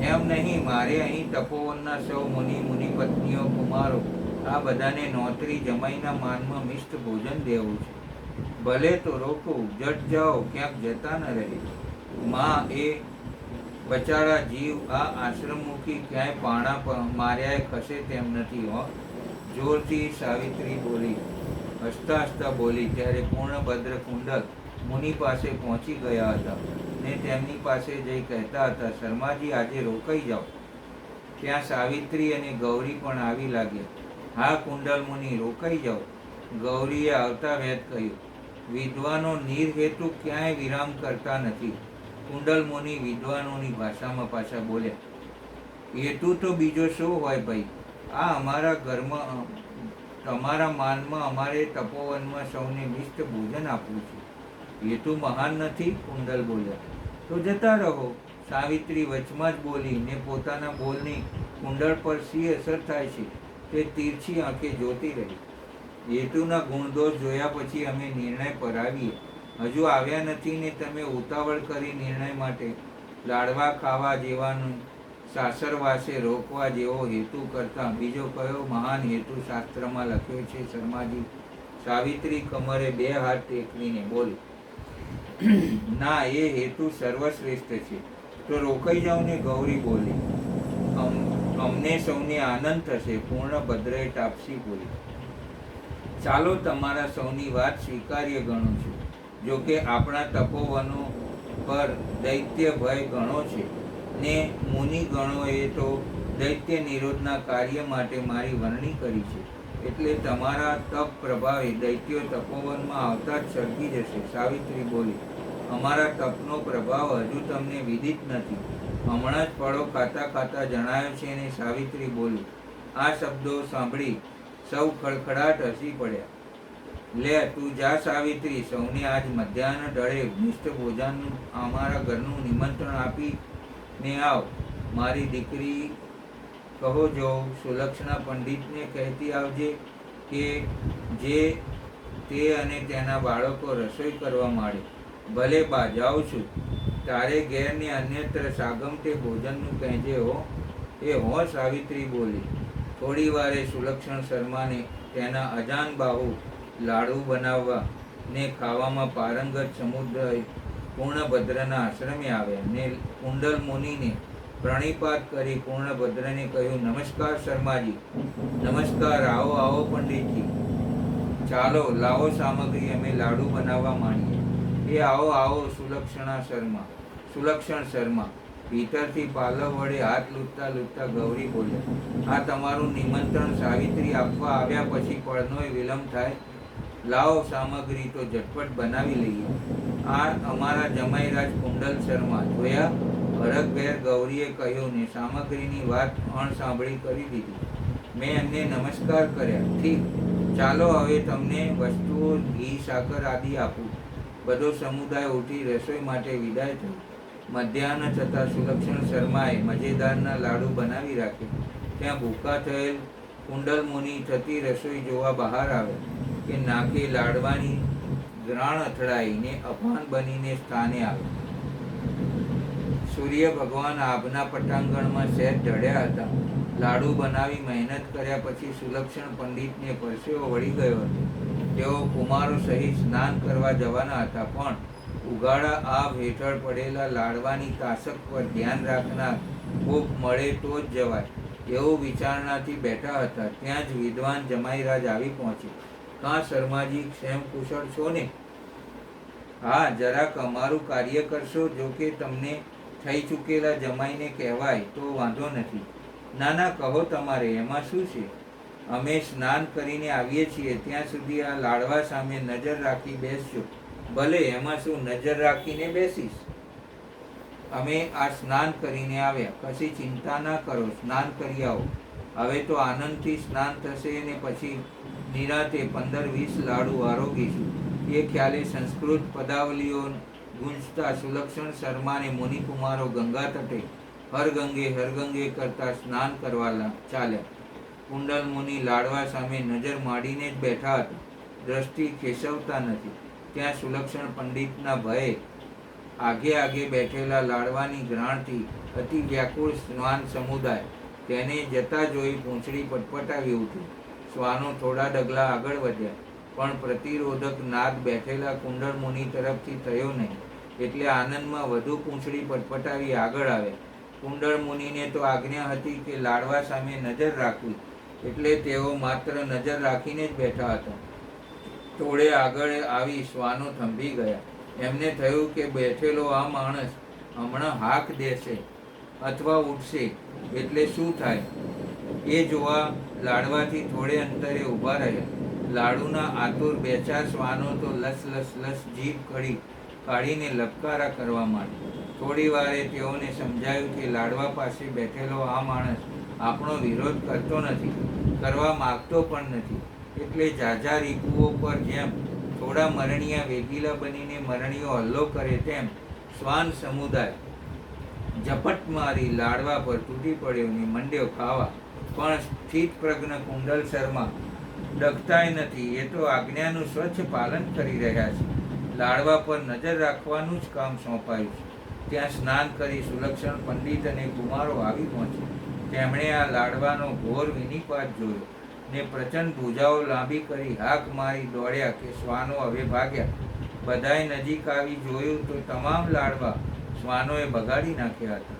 એમ નહીં, મારે અહીં તપોવનના સૌ મુનિપત્નીઓ, કુમારો, આ બધાને નોતરી જમાઈના માનમાં મિષ્ટ ભોજન દેવું છે. ભલે તો રોકો, જટ જાઓ, ક્યાંક જતા ન રહે. માં, એ બચારા જીવ આ આશ્રમમુખી ક્યાંય પાણા માર્યાએ ખસે તેમ નથી. જોરથી સાવિત્રી બોલી. હસતા હસતા બોલી. ત્યારે પૂર્ણભદ્ર કુંડલ મુનિ પાસે પહોંચી ગયા હતા ને તેમની પાસે જઈ કહેતા હતા, શર્માજી, આજે રોકાઈ જાઓ. ત્યાં સાવિત્રી અને ગૌરી પણ આવી લાગ્યા. હા કુંડલ મુનિ, રોકાઈ જાઓ. ગૌરીએ આવતા વેત કહ્યું. વિદ્વાનો નિર્હેતુ ક્યાંય વિરામ કરતા નથી. કુંડલ મુનિ વિદ્વાનોની ભાષામાં પાછા બોલ્યા. હેતુ તો બીજો શું હોય ભાઈ? આ અમારા ઘરમાં, તમારા માનમાં અમારે તપોવનમાં સૌને મિષ્ટ ભોજન આપવું છે. હેતુ મહાન નથી? કુંડલ બોલ્યા. તો જતા રહો. સાવિત્રી વચમાં જ બોલી ને પોતાના બોલની કુંડળ પર શી અસર થાય છે તે તીરછી આંખે જોતી રહી. હેતુના ગુણદોષ જોયા પછી અમે નિર્ણય પર આવીએ. હજુ આવ્યા નથી ને તમે ઉતાવળ કરી નિર્ણય માટે. લાડવા ખાવા જેવાનું સાસરવાસે રોકવા જેવો હેતુ કરતા બીજો કયો મહાન હેતુ શાસ્ત્રમાં લખ્યો છે શર્માજી? સાવિત્રી કમરે બે હાથ ટેકવીને બોલી. ના, એ હેતુ સર્વશ્રેષ્ઠ છે. તો રોકાઈ જાઓ ને. ગૌરી બોલી. અમને સૌને આનંદ થશે. પૂર્ણભદ્રએ તાપસી બોલી. ચાલો, તમારા સૌની વાત સ્વીકાર્ય ગણું છું. જો કે આપણા તપોવનો પર દૈત્ય ભય ઘણો છે ને મુનિ ગણોએ તો દૈત્ય નિરોધના કાર્ય માટે મારી વરણી કરી છે. એટલે તમારા તપ પ્રભાવે દૈત્યો તપોવનમાં આવતા જ સળગી જશે. સાવિત્રી બોલી. અમારા તપનો પ્રભાવ હજુ તમને વિદિત નથી. હમણાં જ ફળો ખાતા ખાતા જણાયો છે ને. સાવિત્રી બોલી. આ શબ્દો સાંભળી સૌ ખડખડાટ હસી પડ્યા. લે, તું જા સાવિત્રી, સૌને આજ મધ્યાહન ઢળે મિષ્ટ ભોજનનું અમારા ઘરનું નિમંત્રણ આપી ને આવ. મારી દીકરી, કહો જો સુલક્ષણા પંડિતને કહેતી આવજે કે જે તે અને તેના બાળકો રસોઈ કરવા માંડે. ભલે બા, જાઉં છું. તારે ઘેર ને અન્યત્ર સાગમટે ભોજનનું કહેજે હો. એ હો સાવિત્રી બોલી. થોડી વારે સુલક્ષણ શર્માને તેના અજાન બાહુ લાડુ બનાવવા ને ખાવામાં પારંગત સમુદ્ર પૂર્ણભદ્રના આશ્રમે આવ્યા ને કુંડલ મુનિને પ્રણિપાત કરી પૂર્ણભદ્રને કહ્યું, નમસ્કાર શર્માજી, નમસ્કાર. આવો આવો પંડિતજી, ચાલો લાવો સામગ્રી, અમે લાડુ બનાવવા માંડીએ. એ આવો આવો સુલક્ષણ શર્મા ભીતરથી પાલવ વડે હાથ લૂંટતા લૂંટતા ગૌરી બોલ્યા, આ તમારું નિમંત્રણ સાવિત્રી આપવા આવ્યા પછી પળનોય વિલંબ થાય. લાવો સામગ્રી તો ઝટપટ બનાવી લઈએ. આ અમારા જમાઈરાજ કુંડલ શર્મા જોયા. હરખભેર ગૌરીએ કહ્યું ને સામગ્રીની વાત અણસાંભળી કરી દીધી. મેં એમને નમસ્કાર કર્યા. ઠીક, ચાલો હવે તમને વસ્તુઓ ઘી સાકર આદિ આપું. બધો સમુદાય ઉઠી રસોઈ માટે વિદાય થયો. મધ્યાહન થતાં સુલક્ષણ શર્માએ મજેદારના લાડુ બનાવી રાખ્યા. ત્યાં ભૂખા થયેલ કુંડલ મુનિ થતી રસોઈ જોવા બહાર આવ્યા કે નાકે લાડવાની ગ્રાણ અથડાઈને અપાન બનીને સ્થાને આવ્યા. સૂર્ય ભગવાન આભના પટાંગણમાં સહેજ ઢળ્યા હતા. લાડુ બનાવી મહેનત કર્યા પછી સુલક્ષણ પંડિતને પરસેવો વળી ગયો હતો. તેઓ કુમારો સહિત સ્નાન કરવા જવાના હતા, પણ ઉગાડા આભ હેઠળ પડેલા લાડવાની તાસક પર ધ્યાન રાખનાર કોક મળે તો જ જવાય એવું વિચારણાથી બેઠા હતા. ત્યાં જ વિદ્વાન જમાઈરાજ આવી પહોંચે. કાં શર્માજી, ક્ષેમ કુશળ છો ને? હા, જરાક અમારું કાર્ય કરશો. જો કે તમને થઈ ચૂકેલા જમાઈને કહેવાય તો વાંધો નથી. ના ના, કહો તમારે, એમાં શું છે? અમે સ્નાન કરીને આવીએ છીએ, ત્યાં સુધી આ લાડવા સામે નજર રાખી બેસજો. ભલે, એમાં શું, નજર રાખીને બેસીશ. અમે આ સ્નાન કરીને આવ્યા, કશી ચિંતા ના કરો, સ્નાન કરી આવો. હવે તો આનંદથી સ્નાન થશે ને પછી નિરાતે 15-20 લાડુ આરોગીશું. એ ખ્યાલે સંસ્કૃત પદાવલીઓ ગુંજતા સુલક્ષણ શર્માને મુનિકુમારો ગંગા તટે હરગંગે હરગંગે કરતા સ્નાન કરવા ચાલ્યા. કુંડલ મુનિ લાડવા સામે નજર માંડીને જ બેઠા હતા, દ્રષ્ટિ ખેસવતા નથી. ત્યાં સુલક્ષણ પંડિતના ભયે આગે આગે બેઠેલા લાડવાની ગ્રાણથી અતિ વ્યાકુળ શ્વાન સમુદાય તેને જતા જોઈ પૂંછડી પટપટાવી ઉઠી. શ્વાનો થોડા ડગલા આગળ વધ્યા, પણ પ્રતિરોધક નાદ બેઠેલા કુંડળ મુનિ તરફથી થયો નહીં, એટલે આનંદમાં વધુ પૂંછડી પટપટાવી આગળ આવ્યા. કુંડળ મુનિને તો આજ્ઞા હતી કે લાડવા સામે નજર રાખવી, એટલે તેઓ માત્ર નજર રાખીને જ બેઠા હતા. થોડે આગળ આવી શ્વાનો થંભી ગયા. એમને થયું કે બેઠેલો આ માણસ હમણાં હાક દેશે અથવા ઉઠશે એટલે શું થાય એ જોવા લાડવાથી થોડે અંતરે ઊભા રહ્યા. લાડુના આતુર 2-4 શ્વાનો તો લસ લસ લસ જીભ કાઢીને લપકારા કરવા માંડ્યા. થોડી વારે તેઓને સમજાયું કે લાડવા પાસે બેઠેલો આ માણસ આપણો વિરોધ કરતો નથી, કરવા માગતો પણ નથી. એટલે ઝાઝા રીપુઓ પર જેમ થોડા મરણિયા વેગીલા બનીને મરણીઓ હલ્લો કરે તેમ શ્વાન સમુદાય ઝપટ મારી લાડવા પર તૂટી પડ્યો ને મંડ્યો ખાવા. પણ સ્થિત પ્રજ્ઞ કુંડલ શર્મા ડગતાય નથી. એ તો આજ્ઞાનું સ્વચ્છ પાલન કરી રહ્યા છે. લાડવા પર નજર રાખવાનું જ કામ સોંપાયું છે. ત્યાં સ્નાન કરી સુલક્ષણ પંડિત અને કુમારો આવી પહોંચ્યા. તેમણે આ લાડવાનો ઘોર વિનિપાત જોયો ને પ્રચંડ ભૂજાઓ લાંબી કરી હાક મારી દોડ્યા કે શ્વાનો હવે ભાગ્યા. બધાએ નજીક આવી જોયું તો તમામ લાડવા શ્વાનોએ બગાડી નાખ્યા હતા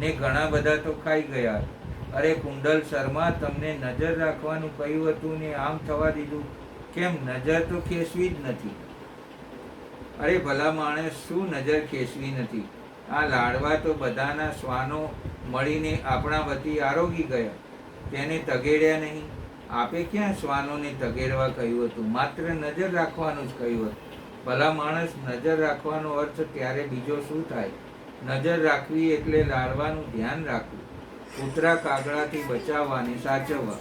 ને ઘણા બધા તો ખાઈ ગયા હતા. અરે કુંડલ શર્મા, તમને નજર રાખવાનું કહ્યું હતું ને આમ થવા દીધું કેમ? નજર તો ખેંચવી જ નથી. અરે ભલા માણસ, શું નજર ખેંચવી નથી? આ લાડવા તો બધાના શ્વાનો મળીને આપણા વતી આરોગી ગયા, તેને તગેડ્યા નહીં. આપે ક્યાં શ્વાનોને તગેડવા કહ્યું હતું? માત્ર નજર રાખવાનું જ કહ્યું હતું. ભલા માણસ, નજર રાખવાનો અર્થ ત્યારે બીજો શું થાય? નજર રાખવી એટલે લાડવાનું ધ્યાન રાખવું, કૂતરા કાગડાથી બચાવવાને સાચવવા.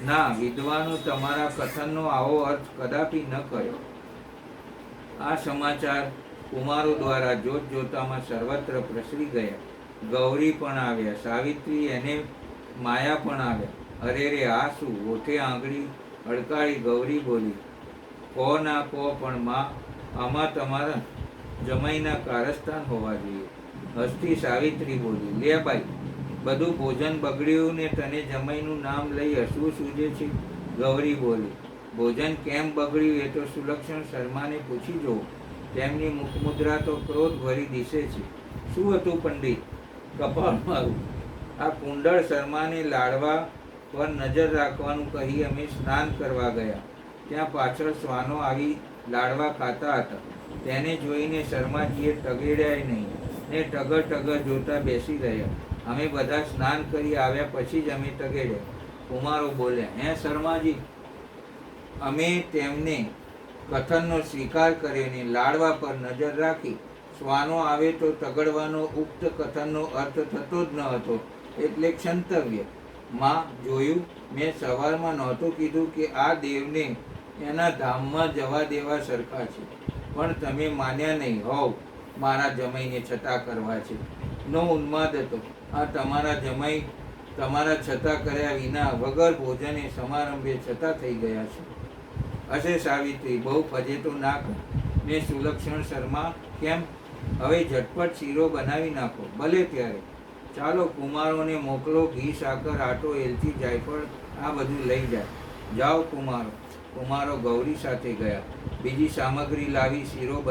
ના, વિદ્વાનો તમારા કથનનો આવો અર્થ કદાપી ન કર્યો. આ સમાચાર કુમારો દ્વારા જોત જોતામાં સર્વત્ર પ્રસરી ગયા. ગૌરી પણ આવ્યા, સાવિત્રી એને માયા પણ આવ્યા. અરે રે, આ શું? ઓઠે આંગળી અડકાળી ગૌરી બોલી, કહો ના કહો, પણ માં, આમાં તમારા જમાઈના કારસ્તાન હોવા જોઈએ. હસતી સાવિત્રી બોલી, લે બાઈ, બધું ભોજન બગડ્યું ને તને જમાઈનું નામ લઈ હસવું સૂજે છે? ગૌરી બોલી, ભોજન કેમ બગડ્યું એ તો સુલક્ષણ શર્માને પૂછી જુઓ. તેમની મુખમુદ્રા તો ક્રોધ ભરી દિશે છે. શું હતું પંડિત? કપાળ મારું. આ કુંડળ શર્માને લાડવા પર નજર રાખવાનું કહી અમે સ્નાન કરવા ગયા. ત્યાં પાછળ શ્વાનો આવી લાડવા ખાતા હતા. તેને જોઈને શર્માજીએ ટગેડ્યા નહીં ને ટગર જોતા બેસી રહ્યા. અમે બધા સ્નાન કરી આવ્યા પછી જ અમે ટગેડ્યા. કુમારો બોલ્યા, હે શર્માજી, અમે તેમને કથનનો સ્વીકાર કર્યો ને લાડવા પર નજર રાખી. શ્વાનો આવે તો તગડવાનો ઉક્ત કથનનો અર્થ થતો જ ન હતો, એટલે ક્ષંતવ્ય. માં, જોયું, મેં સવારમાં નહોતું કીધું કે આ દેવને એના ધામમાં જવા દેવા સરખા છે, પણ તમે માન્યા નહીં હોવ. મારા જમાઈને છતાં કરવા છે નો ઉન્માદ હતો. આ તમારા જમાઈ તમારા છતાં કર્યા વિના વગર ભોજને સમારંભે છતાં થઈ ગયા છે. હશે સાવિત્રી, બહુ ફજેતો ના કર. ને સુલક્ષણ શર્મા, કેમ? હવે ઝટપટ શીરો બનાવી નાખો. ભલે ત્યારે. ચાલો કુમારોને મોકલો, ઘી, સાકર, આટો, એલચી, જાયફળ આ બધું લઈ જાય. જાઓ કુમારો. કુમારો ગૌરી સાથે ગયા. બીજી સામગ્રી લાવી શીરો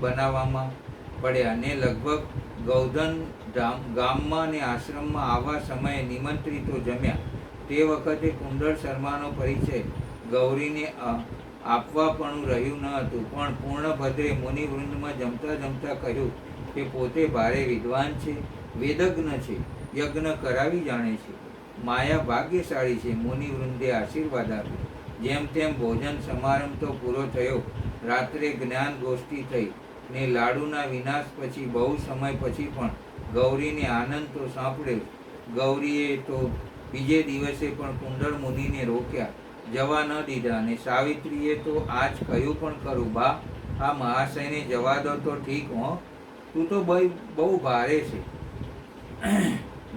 બનાવવામાં પડ્યા ને લગભગ ગૌધન ગામમાં ને આશ્રમમાં આવા સમયે નિમંત્રિતો જમ્યા. તે વખતે કુંડળ શર્માનો પરિચય ગૌરીને આપવા પણ રહ્યું ન હતું, પણ પૂર્ણભદ્રે મુનિવૃંદમાં જમતા કહ્યું કે પોતે ભારે વિદ્વાન છે, વેદજ્ઞ છે, યજ્ઞ કરાવી જાણે છે, માયા ભાગ્યશાળી છે. મુનિવૃંદે આશીર્વાદ આપ્યો. જેમ તેમ ભોજન સમારંભ તો પૂરો થયો. રાત્રે જ્ઞાન ગોષ્ઠી થઈ ને લાડુના વિનાશ પછી બહુ સમય પછી પણ ગૌરીને આનંદ તો સાંપડ્યો. ગૌરીએ તો બીજે દિવસે પણ કુંડળ મુનિને રોક્યા, જવા ન દીધા. અને સાવિત્રીએ તો આજ કહ્યું પણ ખરું, બા, આ મહાશયને જવા દો તો ઠીક હો, તું તો બહુ ભારે છે.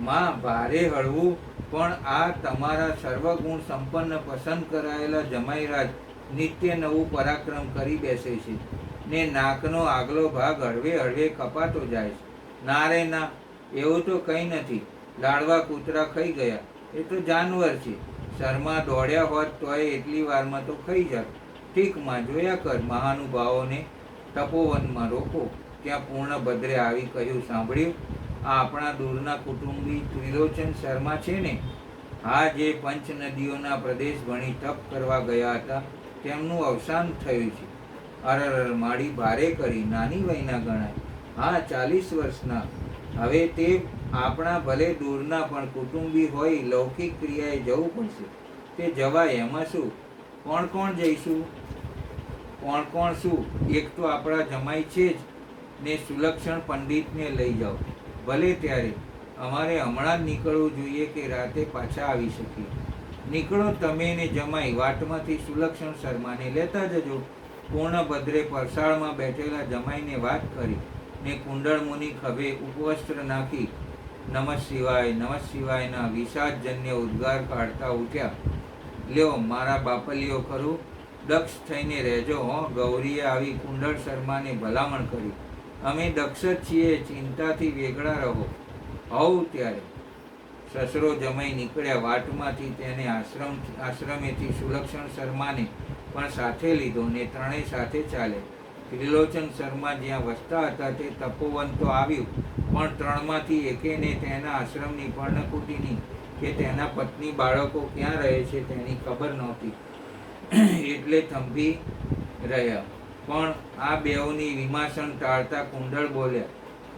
માં, ભારે હળવું, પણ આ તમારા સર્વગુણ સંપન્ન પસંદ કરાયેલા જમાઈરાજ નિત્ય નવું પરાક્રમ કરી બેસે છે ને નાકનો આગલો ભાગ હળવે હળવે કપાતો જાય છે. ના રે ના, એવું તો કંઈ નથી. લાડવા કૂતરા ખાઈ ગયા, એ તો જાનવર છે. શર્મા દોડ્યા હોત તોય એટલી વારમાં તો ખાઈ જાત. ઠીક માં, જોયા કર. મહાનુભાવોને તપોવનમાં રોકો. ત્યાં પૂર્ણભદ્રે આવી કહ્યું, સાંભળ્યું? આ આપણા દૂરના કુટુંબી ત્રિલોચન શર્મા છે ને? હા, જે પંચ નદીઓના પ્રદેશ ભણી તપ કરવા ગયા હતા, તેમનું અવસાન થયું છે. અરર, માડી ભારે કરી. નાની વયના ગણાય. હા, 40 વર્ષના. હવે તે આપણા ભલે દૂરના પણ કુટુંબી હોય, લૌકિક ક્રિયાએ જવું પડશે. તે જવાય, એમાં શું? કોણ જઈશું? કોણ શું? એક તો આપણા જમાઈ છે જ ને સુલક્ષણ પંડિતને લઈ જાઓ. ભલે ત્યારે. અમારે હમણાં જ નીકળવું જોઈએ કે રાતે પાછા આવી શકીએ. નીકળો તમે ને જમાઈ. વાટમાંથી સુલક્ષણ શર્માને લેતા જજો. પૂર્ણભદ્રે પરસાળમાં બેઠેલા જમાઈને વાત કરી ને કુંડળ મુનિ ખભે ઉપવસ્ત્ર નાખી નમઃ શિવાયના વિષાદજન્ય ઉદ્ગાર કાઢતા ઉઠ્યા. લ્યો, મારા બાપલીઓ ખરું, દક્ષ થઈને રહેજો હો. ગૌરીએ આવી કુંડળ શર્માને ભલામણ કરી. અમે દક્ષ જ છીએ, ચિંતાથી વેગળા રહો. હોવ ત્યારે સસરો જમાઈ નીકળ્યા. વાટમાંથી તેને આશ્રમેથી સુલક્ષણ શર્માને પણ સાથે લીધો ને ત્રણેય સાથે ચાલે. ત્રિલોચન શર્મા જ્યાં વસતા હતા તે તપોવન તો આવ્યું, પણ ત્રણમાંથી એકેને તેના આશ્રમની પર્ણકુટીની કે તેના પત્ની બાળકો ક્યાં રહે છે તેની ખબર નહોતી, એટલે થંભી રહ્યા. પણ આ બેઉની વિમાસણ ટાળતા કુંડળ બોલ્યા,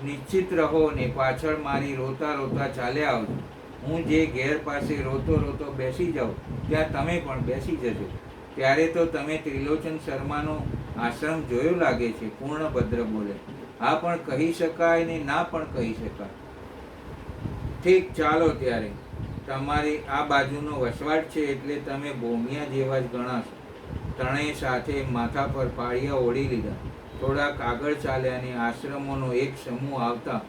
નિશ્ચિત રહો ને પાછળ મારી રોતા ચાલ્યા આવજો. હું જે ઘેર પાસે રોતો બેસી જાઉં ત્યાં તમે પણ બેસી જજો. ત્યારે તો તમે ત્રિલોચન શર્માનો આશ્રમ જોયો લાગે છે. પૂર્ણભદ્ર બોલે, હા, પણ કહી શકાય ને ના પણ કહી શકાય. ઠીક, ચાલો ત્યારે. તમારી આ બાજુનો વસવાટ છે એટલે તમે ભોમિયા જેવા જ ગણાશો. ત્રણેય સાથે માથા પર પાળિયા ઓઢી લીધા. થોડાક આગળ ચાલ્યા અને આશ્રમોનો એક સમૂહ આવતા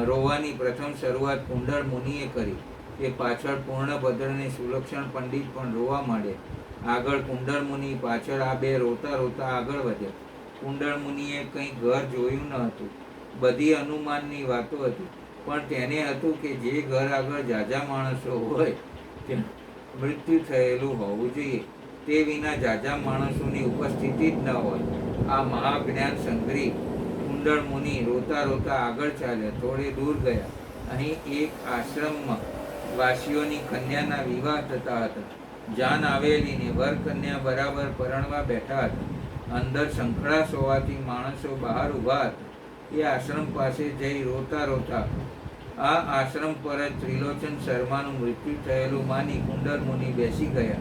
રોવાની પ્રથમ શરૂઆત કુંડળ મુનિએ કરી. તે પાછળ પૂર્ણભદ્રને સુલક્ષણ પંડિત પણ રોવા માંડ્યા. આગળ કુંડળ મુનિ, પાછળ આ બે રોતા આગળ વધ્યા. કુંડળ મુનિએ કંઈ ઘર જોયું ન હતું. બધી અનુમાનની વાતો હતી, પણ તેને હતું કે જે ઘર આગળ ઝાઝા માણસો હોય ત્યાં મૃત્યુ થયેલું હોવું જોઈએ. તે વિના ઝાઝા માણસોની ઉપસ્થિતિ જ ન હોય. આ મહાજ્ઞાન સંગ્રહી કુંડળ મુનિ રોતા રોતા આગળ ચાલ્યા. થોડે દૂર ગયા. અહીં એક આશ્રમમાં વાસીઓની કન્યાના વિવાહ થતા હતા. જાન આવેલી ને વર કન્યા બરાબર પરણવા બેઠા હતા. અંદર સંખડાશ હોવાથી માણસો બહાર ઊભા હતા. એ આશ્રમ પાસે જઈ રોતા રોતા આ આશ્રમ પર જ ત્રિલોચન શર્માનું મૃત્યુ થયેલું માની કુંડળ મુનિ બેસી ગયા.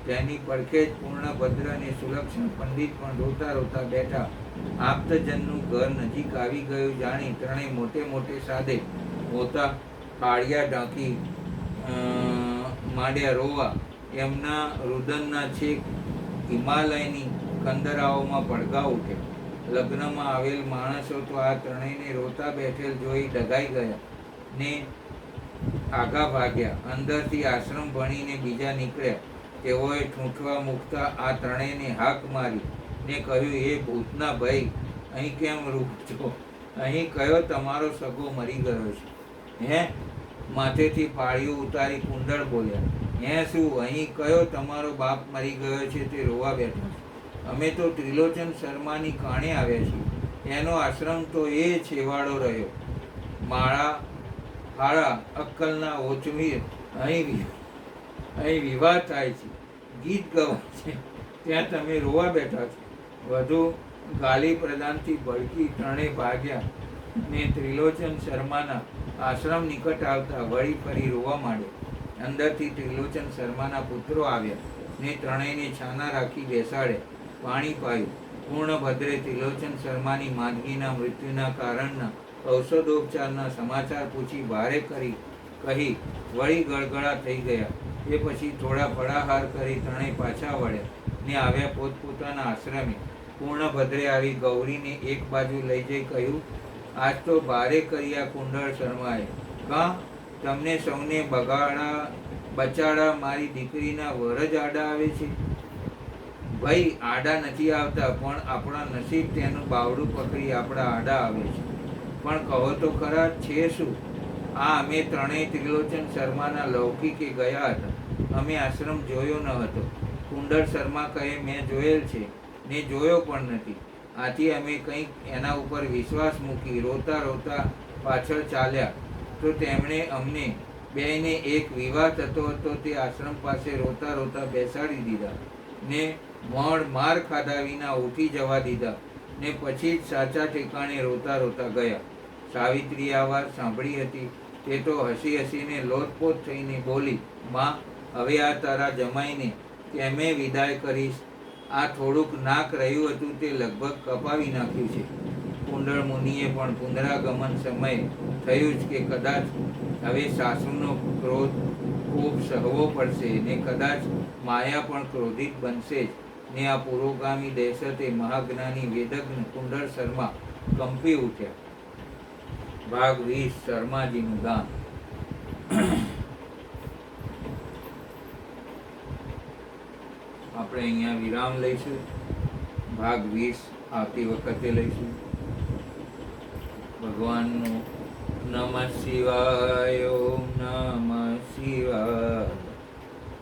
તેની પડખે જ પૂર્ણભદ્ર અને સુલક્ષણ પંડિત પણ રોતા રોતા બેઠા. આપ્તજનનું ઘર નજીક આવી ગયું જાણી ત્રણેય મોટે મોટે સાદે હોતા કાળિયા ઢાંકી માંડ્યા રોવા. એમના રુદનના છેક હિમાલયની કંદરાઓમાં પડઘા ઉઠે. લગ્નમાં આવેલ માણસો તો આ ત્રણેયને રોતા બેઠેલ જોઈ ડઘાઈ ગયા ને આગા ભાગ્યા. અંદરથી આશ્રમ ભણીને બીજા નીકળ્યા. તેઓએ ઠૂંઠવા મૂકતા આ ત્રણેયને હાક મારી ને કહ્યું, એ ભૂતના ભાઈ, અહીં કેમ રૂપ છો? અહીં કયો તમારો સગો મરી ગયો છે? હે? માથેથી પાળિયું ઉતારી કુંડળ બોલ્યા, હે શું? અહીં કયો તમારો બાપ મરી ગયો છે તે રોવા બેઠા છે? અમે તો ત્રિલોચન શર્માની કાણે આવ્યા છીએ. એનો આશ્રમ તો એ છેવાડો રહ્યો. માળા હાળા અક્કલના ઓચમીર અહીં વિવાહ થાય છે, ગીત ગવાય છે, ત્યાં તમે રોવા બેઠા છો. વધુ ગાલી પ્રદાનથી ભડકી ત્રણેય ભાગ્યા ને ત્રિલોચન શર્માના આશ્રમ નિકટ આવતા વળી ફરી રોવા માંડ્યા. અંદરથી ત્રિલોચન શર્માના પુત્રો આવ્યા ને ત્રણેયને છાના રાખી બેસાડ્યા. પાણી પાયું. પૂર્ણભદ્રે ત્રિલોચન શર્માની માંદગીના મૃત્યુના કારણના ઔષધોપચારના સમાચાર પૂછી ભારે કહી વળી ગળગળા થઈ ગયા. એ પછી થોડા ફળાહાર કરી ત્રણેય પાછા વળ્યા ને આવ્યા પોતપોતાના આશ્રમે. પૂર્ણભદ્રે આવી ગૌરીને એક બાજુ લઈ જઈ કહ્યું, આજ તો ભારે કર્યા કુંડળ શર્માએ. કાં તમને સૌને બચાડા મારી દીકરીના વર જ આડા આવે છે? ભાઈ, આડા નથી આવતા, પણ આપણા નસીબ તેનું બાવડું પકડી આપણા આડા આવે છે. પણ કહો તો ખરા, છે શું? આ અમે ત્રણેય ત્રિલોચન શર્માના લૌકિકે ગયા હતા. અમે આશ્રમ જોયો ન હતો. કુંડળ શર્મા કહે, મેં જોયેલ છે ને જોયો પણ નથી. આથી અમે કંઈક એના ઉપર વિશ્વાસ મૂકી રોતા રોતા પાછળ ચાલ્યા. તો તેમણે અમને બેયને એક વિવાહ થતો હતો તે આશ્રમ પાસે રોતા રોતા બેસાડી દીધા ને માર ખાધા વિના ઉઠી જવા દીધા ને પછી જ સાચા ઠેકાણે રોતા રોતા ગયા. સાવિત્રી આ વાત સાંભળી હતી. તે તો હસી હસીને લોટપોટ થઈને બોલી, માં, હવે આ તારા જમાઈને કેમે વિદાય કરીશ? આ થોડુંક નાક રહ્યું હતું તે લગભગ કપાવી નાખ્યું છે. કુંડળ મુનિએ પણ પુનરાગમન સમયે થયું જ કે કદાચ હવે સાસુનો ક્રોધ ખૂબ સહવો પડશે ને કદાચ માયા પણ ક્રોધિત બનશે જ ને આ પુરોગામી દહેશતે મહાજ્ઞાની વેદજ્ઞ કુંડળ શર્મા કંપી ઉઠ્યા. ભાગ 20. શર્માજીનું ગામ. આપણે અહીંયા વિરામ લઈશું. ભાગ 20 આવતી વખતે લઈશું. ભગવાનનું નમઃ શિવાય. ઓમ નમઃ શિવાય.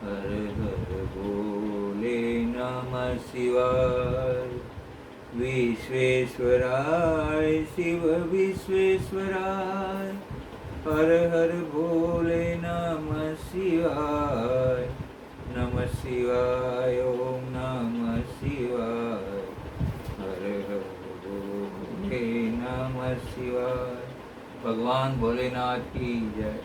હર હર બોલે નમઃ શિવાય. વિશ્વેશ્વરાય શિવ વિશ્વેશ્વરાય. હર હર ભોલે નમઃ શિવાય. નમઃ શિવાય. ઓમ નમઃ શિવાય. હર હર ભોલે નમઃ શિવાય. ભગવાન ભોલેનાથ की जय.